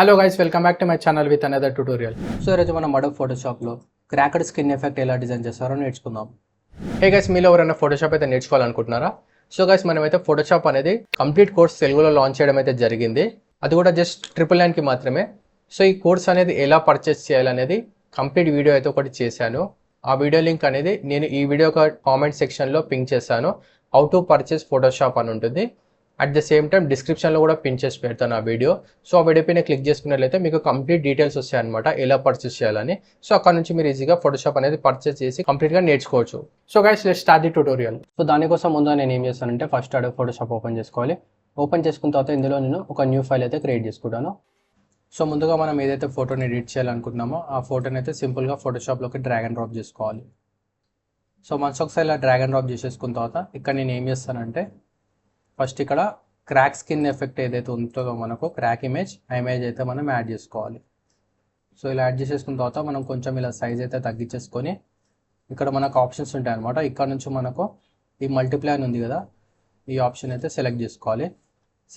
Hello guys, welcome back to my channel with another tutorial. So ఈరోజు మనం Adobe ఫోటోషాప్లో cracked skin effect ఎలా design చేస్తారో నేర్చుకుందాం. Hey guys, మీలో ఎవరైనా ఫోటోషాప్ అయితే నేర్చుకోవాలనుకుంటున్నారా? సో గైస్, మనమైతే ఫోటోషాప్ అనేది కంప్లీట్ కోర్స్ తెలుగులో లాంచ్ చేయడం అయితే జరిగింది. అది కూడా జస్ట్ 999కి మాత్రమే. సో ఈ కోర్స్ అనేది ఎలా పర్చేస్ చేయాలనేది కంప్లీట్ వీడియో అయితే ఒకటి చేశాను. ఆ వీడియో లింక్ అనేది నేను ఈ వీడియో కామెంట్ సెక్షన్లో పింక్ చేశాను. హౌ టు పర్చేస్ ఫోటోషాప్ అని ఉంటుంది. అట్ ద సేమ్ టైం డిస్క్రిప్షన్లో కూడా పిన్ చేసి పెడతాను ఆ వీడియో. సో ఆ వీడియో పైన క్లిక్ చేసుకున్నట్లయితే మీకు కంప్లీట్ డీటెయిల్స్ వస్తాయన్నమాట, ఎలా పర్చేస్ చేయాలని. సో అక్కడ నుంచి మీరు ఈజీగా ఫోటోషాప్ అనేది పర్చేస్ చేసి కంప్లీట్గా నేర్చుకోవచ్చు. So guys, let's start the tutorial. So దానికోసం ముందు నేను ఏం చేస్తానంటే ఫస్ట్ అడోబ్ ఫోటోషాప్ ఓపెన్ చేసుకోవాలి. ఓపెన్ చేసుకున్న తర్వాత ఇందులో నేను ఒక న్యూ ఫైల్ అయితే క్రియేట్ చేసుకుంటాను. సో ముందుగా మనం ఏదైతే ఫోటోని ఎడిట్ చేయాలనుకుంటున్నామో ఆ ఫోటోని అయితే సింపుల్గా ఫోటోషాప్లోకి డ్రాగ్ అండ్ డ్రాప్ చేసుకోవాలి. సో మనసు ఒకసారి ఇలా డ్రాగ్ అండ్ డ్రాప్ చేసేసుకున్న తర్వాత ఇక్కడ నేను ఏం చేస్తానంటే ఫస్ట్ ఇక్కడ క్రాక్ స్కిన్ ఎఫెక్ట్ ఏదైతే ఉంటుందో మనకు క్రాక్ ఇమేజ్, ఆ ఇమేజ్ అయితే మనం యాడ్ చేసుకోవాలి. సో ఇలా యాడ్ చేసేసుకున్న తర్వాత మనం కొంచెం ఇలా సైజ్ అయితే తగ్గించేసుకొని ఇక్కడ మనకు ఆప్షన్స్ ఉంటాయి అనమాట. ఇక్కడ నుంచి మనకు ఈ మల్టిప్లై అని ఉంది కదా, ఈ ఆప్షన్ అయితే సెలెక్ట్ చేసుకోవాలి.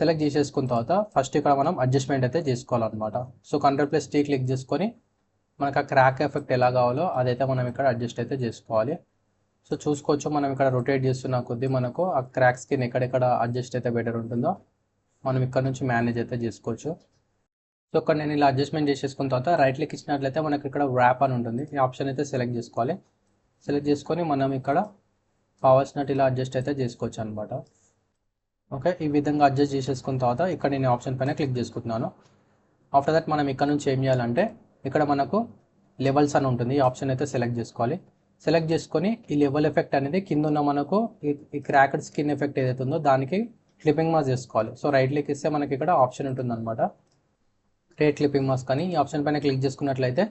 సెలెక్ట్ చేసేసుకున్న తర్వాత ఫస్ట్ ఇక్కడ మనం అడ్జస్ట్మెంట్ అయితే చేసుకోవాలన్నమాట. సో Ctrl+T క్లిక్ చేసుకొని మనకు ఆ క్రాక్ ఎఫెక్ట్ ఎలా కావాలో అదైతే మనం ఇక్కడ అడ్జస్ట్ అయితే చేసుకోవాలి. సో చూసుకోవచ్చు, మనం ఇక్కడ రొటేట్ చేస్తున్న కొద్దీ మనకు ఆ క్రాక్ స్కిన్ ఎక్కడెక్కడ అడ్జస్ట్ అయితే బెటర్ ఉంటుందో మనం ఇక్కడ నుంచి మేనేజ్ అయితే చేసుకోవచ్చు. సో ఇక్కడ నేను ఇలా అడ్జస్ట్మెంట్ చేసేసుకున్న తర్వాత రైట్ క్లిక్ ఇచ్చినట్లయితే మనకి ఇక్కడ ర్యాప్ అని ఉంటుంది. ఈ ఆప్షన్ అయితే సెలెక్ట్ చేసుకోవాలి. సెలెక్ట్ చేసుకొని మనం ఇక్కడ కావాల్సినట్టు ఇలా అడ్జస్ట్ అయితే చేసుకోవచ్చు అనమాట. ఓకే, ఈ విధంగా అడ్జస్ట్ చేసేసుకున్న తర్వాత ఇక్కడ నేను ఆప్షన్ పైన క్లిక్ చేసుకుంటున్నాను. ఆఫ్టర్ దట్ మనం ఇక్కడ నుంచి ఏం చేయాలంటే ఇక్కడ మనకు లెవెల్స్ అని ఉంటుంది. ఈ ఆప్షన్ అయితే సెలెక్ట్ చేసుకోవాలి. సెలెక్ట్ చేసుకొని ఈ లెవెల్ ఎఫెక్ట్ అనేది కింద ఉన్న మనకు ఈ క్రాక్డ్ స్కిన్ ఎఫెక్ట్ ఏదైతే ఉందో దానికి క్లిప్పింగ్ మాస్క్ చేసుకోవాలి. సో రైట్ క్లిక్ ఇస్తే మనకి ఇక్కడ ఆప్షన్ ఉంటుందన్నమాట, క్రియేట్ క్లిప్పింగ్ మాస్క్ అని. ఈ ఆప్షన్ పైన క్లిక్ చేసుకున్నట్లయితే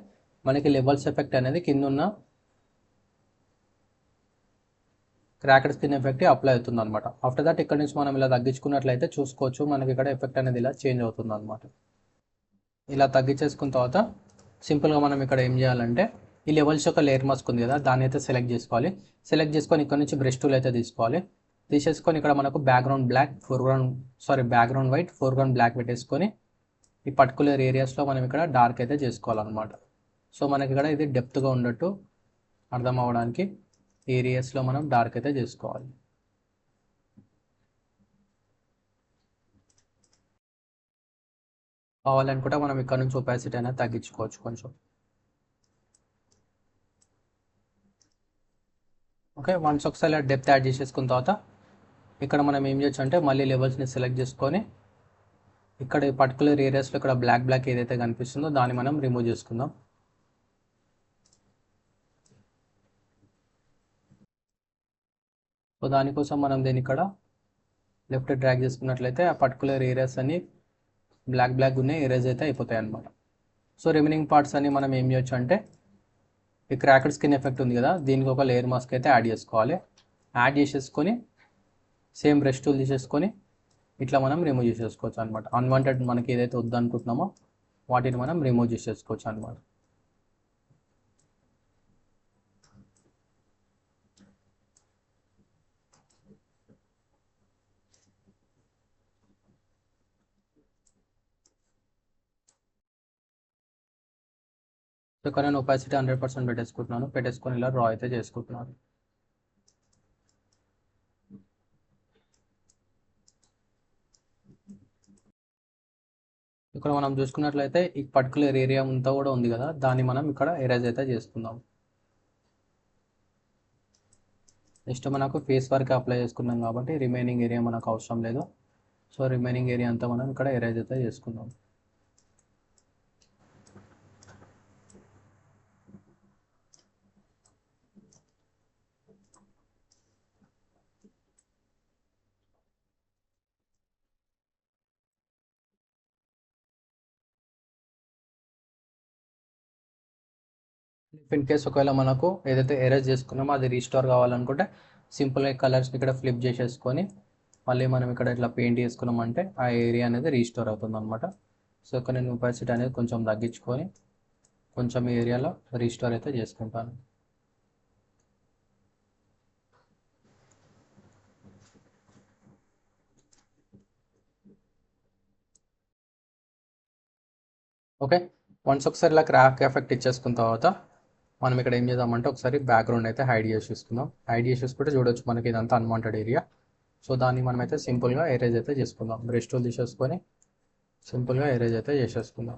మనకి లెవెల్స్ ఎఫెక్ట్ అనేది కింద ఉన్న క్రాక్డ్ స్కిన్ ఎఫెక్ట్ అప్లై అవుతుంది అనమాట. ఆఫ్టర్ దట్ ఇక్కడ నుంచి మనం ఇలా తగ్గించుకున్నట్లయితే చూసుకోవచ్చు మనకి ఇక్కడ ఎఫెక్ట్ అనేది ఇలా చేంజ్ అవుతుంది అనమాట. ఇలా తగ్గించేసుకున్న తర్వాత సింపుల్గా మనం ఇక్కడ ఏం చేయాలంటే ఈ లెవెల్స్ యొక్క లేయర్ మాస్క్ ఉంది కదా, దాన్ని అయితే సెలెక్ట్ చేసుకోవాలి. సెలెక్ట్ చేసుకొని ఇక్కడ నుంచి బ్రష్ టూల్ అయితే తీసుకోవాలి. తీసేసుకొని ఇక్కడ మనకు బ్యాక్గ్రౌండ్ వైట్, ఫోర్గ్రౌండ్ బ్లాక్ పెట్టేసుకొని ఈ పర్టికులర్ ఏరియాస్లో మనం ఇక్కడ డార్క్ అయితే చేసుకోవాలన్నమాట. సో మనకి ఇక్కడ ఇది డెప్త్గా ఉన్నట్టు అర్థం అవ్వడానికి ఏరియాస్లో మనం డార్క్ అయితే చేసుకోవాలి. కావాలనుకుంటే మనం ఇక్కడ నుంచి ఒపాసిటీ అనేది తగ్గించుకోవచ్చు కొంచెం. ఓకే, వన్స్ ఒకసారి డెప్త్ యాడ్ చేసేసుకున్న తర్వాత ఇక్కడ మనం ఏం చేయొచ్చు అంటే మళ్ళీ లెవెల్స్ని సెలెక్ట్ చేసుకొని ఇక్కడ ఈ పర్టికులర్ ఏరియాస్లో ఇక్కడ బ్లాక్ ఏదైతే కనిపిస్తుందో దాన్ని మనం రిమూవ్ చేసుకుందాం. సో దానికోసం మనం దీన్ని ఇక్కడ లెఫ్ట్ డ్రాగ్ చేసుకున్నట్లయితే ఆ పర్టికులర్ ఏరియాస్ అన్ని బ్లాక్ ఉన్న ఏరియాస్ అయితే అయిపోతాయి అన్నమాట. సో రిమైనింగ్ పార్ట్స్ అన్ని మనం ఏం చేయొచ్చు అంటే ఈ క్రాక్డ్ స్కిన్ ఎఫెక్ట్ ఉంది కదా, దీనికి ఒక లేయర్ మాస్క్ అయితే యాడ్ చేసుకోవాలి. యాడ్ చేసేసుకొని సేమ్ బ్రష్ టూల్ తీసేసుకొని ఇట్లా మనం రిమూవ్ చేసేసుకోవచ్చు అనమాట. అన్వాంటెడ్ మనకి ఏదైతే వద్దనుకుంటున్నామో వాటిని మనం రిమూవ్ చేసేసుకోవచ్చు అనమాట. ఇక్కడ నేను ఒపాసిటీ 100% పెట్టేసుకొని ఇలా డ్రా అయితే చేసుకుంటున్నాను. ఇక్కడ మనం చూసుకున్నట్లయితే ఈ పర్టికులర్ ఏరియా అంతా కూడా ఉంది కదా, దాన్ని మనం ఇక్కడ ఎరేజ్ అయితే చేసుకుందాం. నెక్స్ట్ మనకు ఫేస్ వరకు అప్లై చేసుకున్నాం కాబట్టి రిమైనింగ్ ఏరియా మనకు అవసరం లేదు. సో రిమైనింగ్ ఏరియా అంతా మనం ఇక్కడ ఎరేజ్ అయితే చేసుకుందాం. ఇన్ కేస్ ఒకవేళ మనకు ఏదైతే ఎరేజ్ చేసుకున్నామో అది రీస్టోర్ కావాలనుకుంటే సింపుల్గా కలర్స్ని ఇక్కడ ఫ్లిప్ చేసేసుకొని మళ్ళీ మనం ఇక్కడ ఇట్లా పెయింట్ చేసుకున్నామంటే ఆ ఏరియా అనేది రీస్టోర్ అవుతుంది అనమాట. సో ఇక్కడ నేను ఒపాసిటీ అనేది కొంచెం తగ్గించుకొని కొంచెం ఏరియాలో రీస్టోర్ అయితే చేసుకుంటాను. ఓకే, వన్స్ ఒకసారి ఇలా క్రాక్ ఎఫెక్ట్ ఇచ్చేసుకున్న తర్వాత మనం ఇక్కడ ఏం చేద్దామంటే ఒకసారి బ్యాక్గ్రౌండ్ అయితే హైడ్ చేసి చూసుకుందాం. హైడ్ చేసి చూసుకుంటే చూడొచ్చు మనకి ఇదంతా అన్వాంటెడ్ ఏరియా. సో దాన్ని మనమైతే సింపుల్గా ఎరేజ్ అయితే చేసుకుందాం. బ్రష్ టూల్ తీసేసుకొని సింపుల్గా ఎరేజ్ అయితే చేసేసుకుందాం.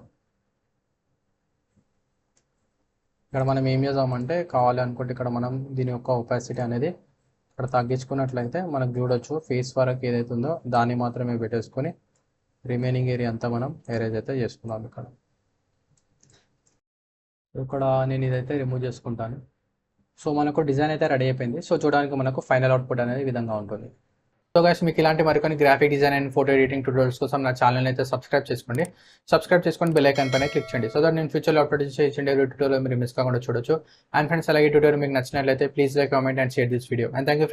ఇక్కడ మనం ఏం చేద్దామంటే కావాలి అనుకుంటే ఇక్కడ మనం దీని యొక్క ఒపాసిటీ అనేది ఇక్కడ తగ్గించుకున్నట్లయితే మనకు చూడొచ్చు ఫేస్ వరకు ఏదైతే ఉందో దాన్ని మాత్రమే పెట్టేసుకొని రిమైనింగ్ ఏరియా అంతా మనం ఎరేజ్ అయితే చేసుకుందాం. ఇక్కడ నేను ఇదైతే రిమూవ్ చేసుకుంటాను. సో మనకు డిజైన్ అయితే రెడీ అయిపోయింది. సో చూడడానికి మనకు ఫైనల్ అవుట్పుట్ అనేది ఈ విధంగా ఉంటుంది. సో గైస్ మీకు ఇలాంటి మరికొన్ని graphic design and photo editing tutorials కోసం నా ఛానల్ అయితే సబ్స్క్రైబ్ చేసుకోండి. సబ్స్క్రైబ్ చేసుకొని బెల్ ఐకాన్ పైన క్లిక్ చేయండి. సో దట్ నేను ఫ్యూచర్లో అప్లోడ్ చేసే ట్యూటోరియల్ మీరు మిస్ కాకుండా చూడొచ్చు. అండ్ ఫ్రెండ్స్ అలాగే ట్యూటోరియల్ మీకు నచ్చినట్లయితే please like, comment and share this video. And thank you.